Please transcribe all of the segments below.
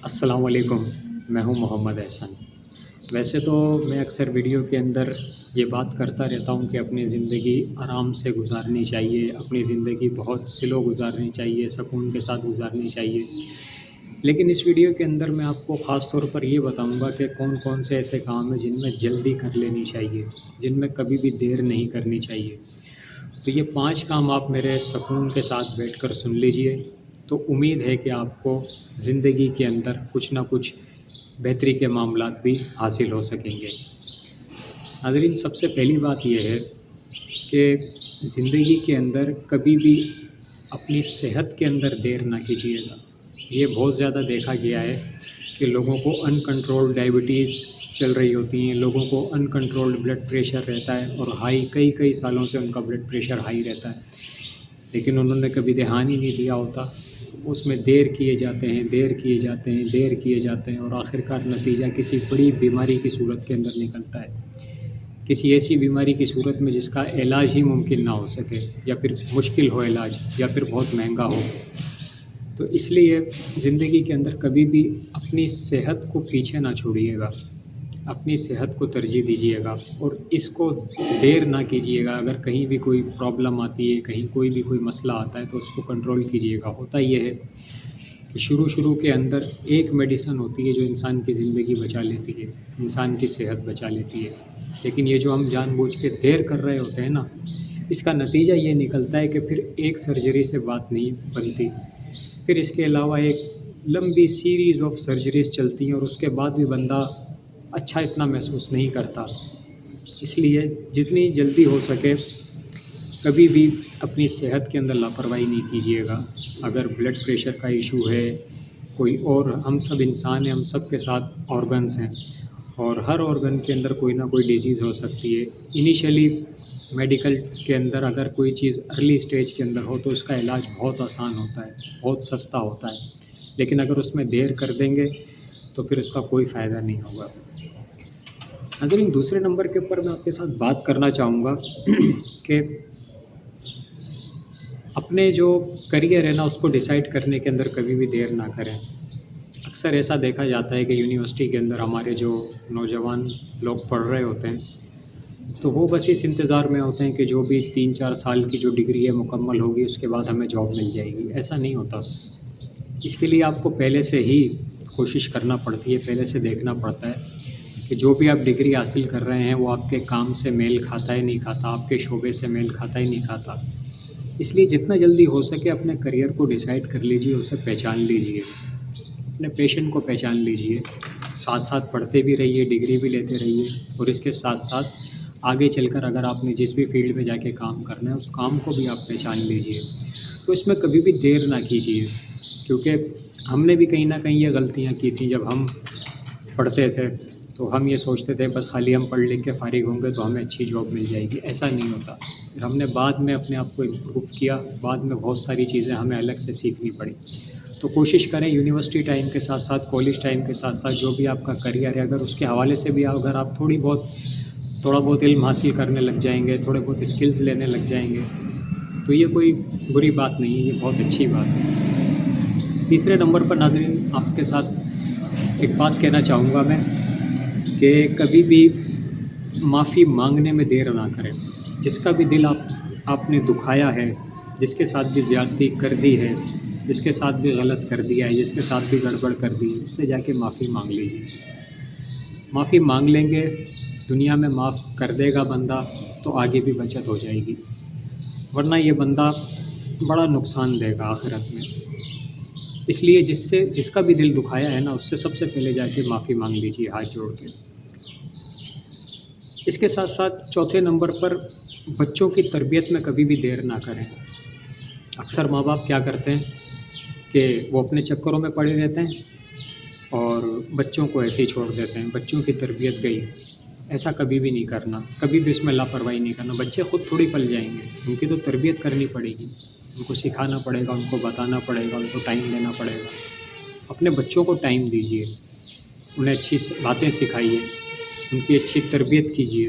السلام علیکم، میں ہوں محمد احسن۔ ویسے تو میں اکثر ویڈیو کے اندر یہ بات کرتا رہتا ہوں کہ اپنی زندگی آرام سے گزارنی چاہیے، اپنی زندگی بہت سلو گزارنی چاہیے، سکون کے ساتھ گزارنی چاہیے۔ لیکن اس ویڈیو کے اندر میں آپ کو خاص طور پر یہ بتاؤں گا کہ کون کون سے ایسے کام ہیں جن میں جلدی کر لینی چاہیے، جن میں کبھی بھی دیر نہیں کرنی چاہیے۔ تو یہ 5 کام آپ میرے سکون کے ساتھ بیٹھ کر سن لیجئے، تو امید ہے کہ آپ کو زندگی کے اندر کچھ نہ کچھ بہتری کے معاملات بھی حاصل ہو سکیں گے۔ ناظرین، سب سے پہلی بات یہ ہے کہ زندگی کے اندر کبھی بھی اپنی صحت کے اندر دیر نہ کیجیے گا۔ یہ بہت زیادہ دیکھا گیا ہے کہ لوگوں کو ان کنٹرول ڈائبٹیز چل رہی ہوتی ہیں، لوگوں کو ان کنٹرولڈ بلڈ پریشر رہتا ہے اور کئی سالوں سے ان کا بلڈ پریشر ہائی رہتا ہے، لیکن انہوں نے کبھی دھیان ہی نہیں دیا ہوتا۔ اس میں دیر کیے جاتے ہیں اور آخرکار نتیجہ کسی بڑی بیماری کی صورت کے اندر نکلتا ہے، کسی ایسی بیماری کی صورت میں جس کا علاج ہی ممکن نہ ہو سکے، یا پھر مشکل ہو علاج، یا پھر بہت مہنگا ہو۔ تو اس لیے زندگی کے اندر کبھی بھی اپنی صحت کو پیچھے نہ چھوڑیے گا، اپنی صحت کو ترجیح دیجیے گا اور اس کو دیر نہ کیجیے گا۔ اگر کہیں بھی کوئی پرابلم آتی ہے، کہیں کوئی مسئلہ آتا ہے تو اس کو کنٹرول کیجیے گا۔ ہوتا یہ ہے کہ شروع کے اندر ایک میڈیسن ہوتی ہے جو انسان کی زندگی بچا لیتی ہے، انسان کی صحت بچا لیتی ہے، لیکن یہ جو ہم جان بوجھ کے دیر کر رہے ہوتے ہیں نا، اس کا نتیجہ یہ نکلتا ہے کہ پھر ایک سرجری سے بات نہیں بنتی، پھر اس کے علاوہ ایک لمبی سیریز آف سرجریز چلتی ہیں اور اس کے بعد بھی بندہ اچھا اتنا محسوس نہیں کرتا۔ اس لیے جتنی جلدی ہو سکے کبھی بھی اپنی صحت کے اندر لاپرواہی نہیں کیجیے گا۔ اگر بلڈ پریشر کا ایشو ہے، کوئی اور، ہم سب انسان ہیں، ہم سب کے ساتھ آرگنز ہیں اور ہر آرگن کے اندر کوئی نہ کوئی ڈیزیز ہو سکتی ہے۔ انیشلی میڈیکل کے اندر اگر کوئی چیز ارلی اسٹیج کے اندر ہو تو اس کا علاج بہت آسان ہوتا ہے، بہت سستا ہوتا ہے، لیکن اگر اس میں دیر کر دیں گے تو پھر اس کا کوئی فائدہ نہیں ہوگا۔ ناظرین، دوسرے نمبر کے اوپر میں آپ کے ساتھ بات کرنا چاہوں گا کہ اپنے جو کریئر ہے نا اس کو ڈیسائیڈ کرنے کے اندر کبھی بھی دیر نہ کریں۔ اکثر ایسا دیکھا جاتا ہے کہ یونیورسٹی کے اندر ہمارے جو نوجوان لوگ پڑھ رہے ہوتے ہیں تو وہ بس اس انتظار میں ہوتے ہیں کہ جو بھی 3-4 سال کی جو ڈگری ہے مکمل ہوگی اس کے بعد ہمیں جاب مل جائے گی۔ ایسا نہیں ہوتا۔ اس کے لیے آپ کو پہلے سے ہی کوشش کرنا پڑتی ہے، پہلے سے دیکھنا پڑتا ہے کہ جو بھی آپ ڈگری حاصل کر رہے ہیں وہ آپ کے کام سے میل کھاتا ہے نہیں کھاتا، آپ کے شعبے سے میل کھاتا ہے نہیں کھاتا۔ اس لیے جتنا جلدی ہو سکے اپنے کریئر کو ڈیسائیڈ کر لیجیے، اسے پہچان لیجیے، اپنے پیشن کو پہچان لیجیے، ساتھ ساتھ پڑھتے بھی رہیے، ڈگری بھی لیتے رہیے، اور اس کے ساتھ ساتھ آگے چل کر اگر آپ نے جس بھی فیلڈ میں جا کے کام کرنا ہے اس کام کو بھی آپ پہچان لیجیے۔ تو اس میں کبھی بھی دیر نہ کیجیے، کیونکہ ہم نے بھی کہیں نہ کہیں یہ غلطیاں کی تھیں۔ جب ہم پڑھتے تھے تو ہم یہ سوچتے تھے بس خالی ہم پڑھ لکھ کے فارغ ہوں گے تو ہمیں اچھی جاب مل جائے گی۔ ایسا نہیں ہوتا۔ پھر ہم نے بعد میں اپنے آپ کو امپروو کیا، بعد میں بہت ساری چیزیں ہمیں الگ سے سیکھنی پڑی۔ تو کوشش کریں یونیورسٹی ٹائم کے ساتھ ساتھ، کالج ٹائم کے ساتھ ساتھ، جو بھی آپ کا کریئر ہے اگر اس کے حوالے سے بھی اگر آپ تھوڑا بہت علم حاصل کرنے لگ جائیں گے، تھوڑے بہت اسکلز لینے لگ جائیں گے تو یہ کوئی بری بات نہیں ہے، یہ بہت اچھی بات ہے۔ تیسرے نمبر پر ناظرین آپ کے ساتھ ایک بات کہنا چاہوں گا میں کہ کبھی بھی معافی مانگنے میں دیر نہ کریں۔ جس کا بھی دل آپ نے دکھایا ہے، جس کے ساتھ بھی زیادتی کر دی ہے، جس کے ساتھ بھی غلط کر دیا ہے، جس کے ساتھ بھی گڑبڑ کر دی ہے، اس سے جا کے معافی مانگ لیجیے۔ معافی مانگ لیں گے، دنیا میں معاف کر دے گا بندہ تو آگے بھی بچت ہو جائے گی، ورنہ یہ بندہ بڑا نقصان دے گا آخرت میں۔ اس لیے جس کا بھی دل دکھایا ہے نا اس سے سب سے پہلے جا کے معافی مانگ لیجیے ہاتھ جوڑ کے۔ اس کے ساتھ ساتھ چوتھے نمبر پر بچوں کی تربیت میں کبھی بھی دیر نہ کریں۔ اکثر ماں باپ کیا کرتے ہیں کہ وہ اپنے چکروں میں پڑے رہتے ہیں اور بچوں کو ایسے ہی چھوڑ دیتے ہیں، بچوں کی تربیت گئی۔ ایسا کبھی بھی نہیں کرنا، کبھی بھی اس میں لاپرواہی نہیں کرنا۔ بچے خود تھوڑی پل جائیں گے، ان کی تو تربیت کرنی پڑے گی، ان کو سکھانا پڑے گا، ان کو بتانا پڑے گا، ان کو ٹائم دینا پڑے گا۔ اپنے بچوں کو ٹائم دیجیے، انہیں اچھی باتیں سکھائیے، ان کی اچھی تربیت کیجیے۔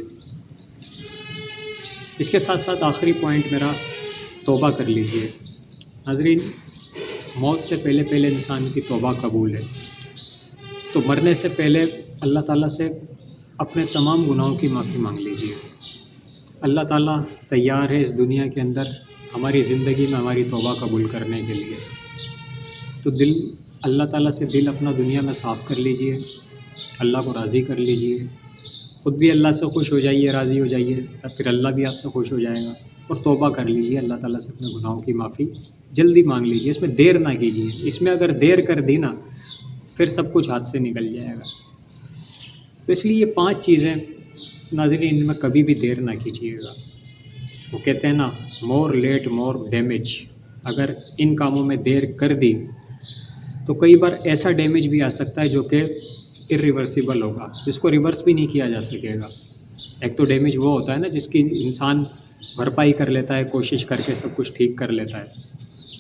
اس کے ساتھ ساتھ آخری پوائنٹ میرا، توبہ کر لیجیے۔ ناظرین، موت سے پہلے انسان کی توبہ قبول ہے۔ تو مرنے سے پہلے اللہ تعالیٰ سے اپنے تمام گناہوں کی معافی مانگ لیجیے. اللہ تعالیٰ تیار ہے اس دنیا کے اندر ہماری زندگی میں ہماری توبہ قبول کرنے کے لیے. تو اللہ تعالیٰ سے دل اپنا دنیا میں صاف کر لیجیے، اللہ کو راضی کر لیجیے، خود بھی اللہ سے خوش ہو جائیے، راضی ہو جائیے، پھر اللہ بھی آپ سے خوش ہو جائے گا. اور توبہ کر لیجیے، اللہ تعالیٰ سے اپنے گناہوں کی معافی جلدی مانگ لیجیے، اس میں دیر نہ کیجیے. اس میں اگر دیر کر دی نا پھر سب کچھ ہاتھ سے نکل جائے گا. تو اس لیے یہ 5 چیزیں ناظرین، ان میں کبھی بھی دیر نہ کیجیے گا. وہ کہتے ہیں نا، مور لیٹ مور ڈیمیج. اگر ان کاموں میں دیر کر دی تو کئی بار ایسا ڈیمیج بھی آ سکتا ہے جو کہ irreversible ہوگا، جس کو ریورس بھی نہیں کیا جا سکے گا. ایک تو ڈیمیج وہ ہوتا ہے نا جس کی انسان بھرپائی کر لیتا ہے، کوشش کر کے سب کچھ ٹھیک کر لیتا ہے.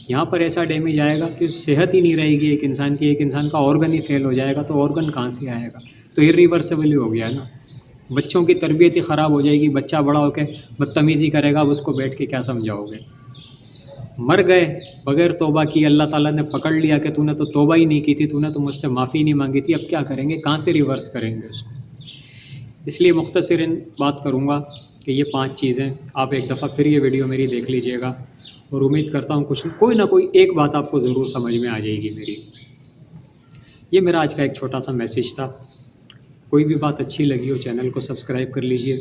یہاں پر ایسا ڈیمیج آئے گا کہ صحت ہی نہیں رہے گی ایک انسان کی، ایک انسان کا آرگن ہی فیل ہو جائے گا. تو آرگن کہاں سے آئے گا؟ تو irreversible ہی ہو گیا نا. بچوں کی تربیت ہی خراب ہو جائے گی، بچہ بڑا ہو کے بدتمیزی کرے گا، اب اس کو بیٹھ کے کیا سمجھاؤ گے؟ مر گئے بغیر توبہ کی، اللہ تعالیٰ نے پکڑ لیا کہ تو نے تو توبہ ہی نہیں کی تھی، تو نے تو مجھ سے معافی نہیں مانگی تھی، اب کیا کریں گے؟ کہاں سے ریورس کریں گے اس کو؟ اس لیے مختصراً بات کروں گا کہ یہ 5 چیزیں آپ ایک دفعہ پھر یہ ویڈیو میری دیکھ لیجئے گا، اور امید کرتا ہوں کوئی نہ کوئی ایک بات آپ کو ضرور سمجھ میں آ جائے گی میری. یہ میرا آج کا ایک چھوٹا سا میسیج تھا. کوئی بھی بات اچھی لگی ہو چینل کو سبسکرائب کر لیجئے.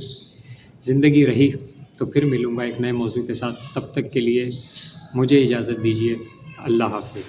زندگی رہی تو پھر ملوں گا ایک نئے موضوع کے ساتھ. تب تک کے لیے مجھے اجازت دیجیے. اللہ حافظ.